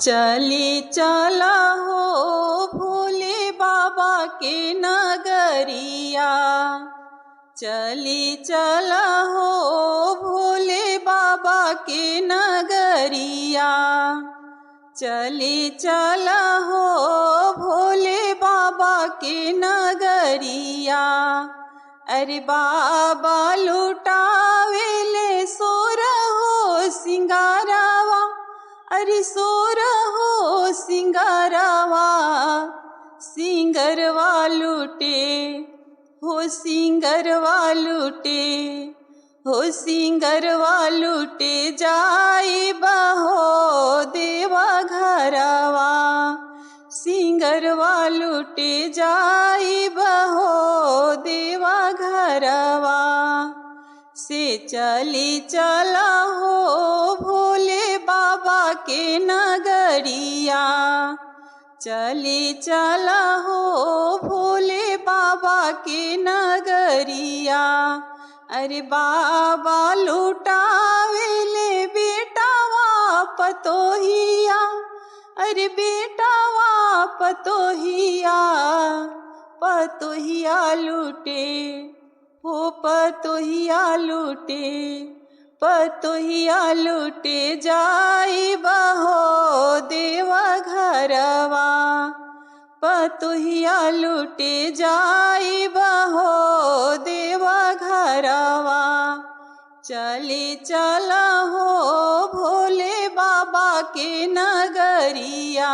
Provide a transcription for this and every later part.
चली चला हो भोले बाबा के नगरिया। चली चला हो भोले बाबा के नगरिया। चली चला हो भोले बाबा के नगरिया। अरे बाबा लुटावेले सोर हो सिंगारावा। अरे सोर हो सिंगारावा। सिंगरवा लूटे हो सिंगरवा लूटे हो सिंगरवा लूटे जाई बहो देवा घरवा। सिंगरवा लूटे जाई बहो देवा घरवा। से चली चला हो भोले बाबा के नगरिया। चली चला हो भोले बाबा के नगरिया। अरे बाबा लुटावेले बेटावा पतोहिया। अरे बेटावा पतोहिया। पतोहिया लूटे हो पतोहिया लूटे। पतोहिया लूटे जाई बहो देवा घरवा। पतोहिया लूटे जाई बहो देवा घरवा। चली चला हो भोले बाबा के नगरिया।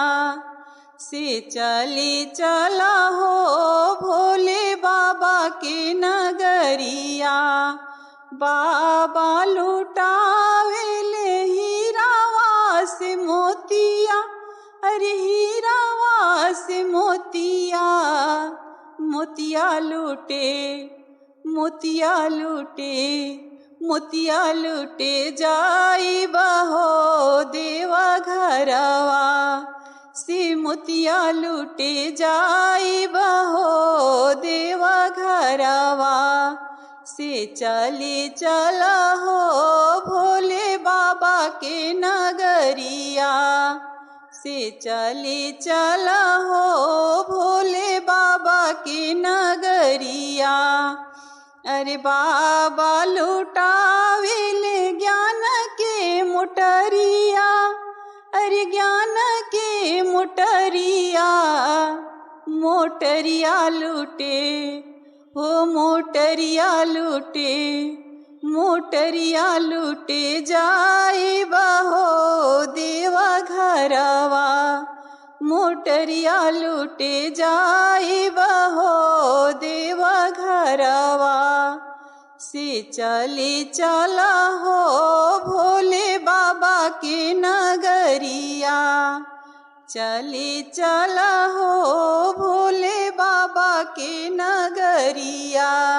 से चली चला हो भोले बाबा के नगरिया। बाबा लुटावेले हीरावा से मोतिया। अरे हीरावा से मोतिया। मोतिया लूटे मोतिया लूटे मोतिया लूटे जाई बहो देवा घरवा। से मोतिया लूटे जाई बहो देवा घरवा। से चली चला हो भोले बाबा के नगरिया। से चली चला हो भोले बाबा के नगरिया। अरे बाबा लुटावेले ज्ञान के मोटरिया। अरे ज्ञान के मोटरिया। मोटरिया लूटे हो मोटरिया लूटे। मोटरिया लूटे जाई बहो देवा घरवा। मोटरिया लूटे जाई बहो देवा घरवा। से चली चला हो भोले बाबा के नगरिया। चली चला हो भोले बाबा के नगरिया।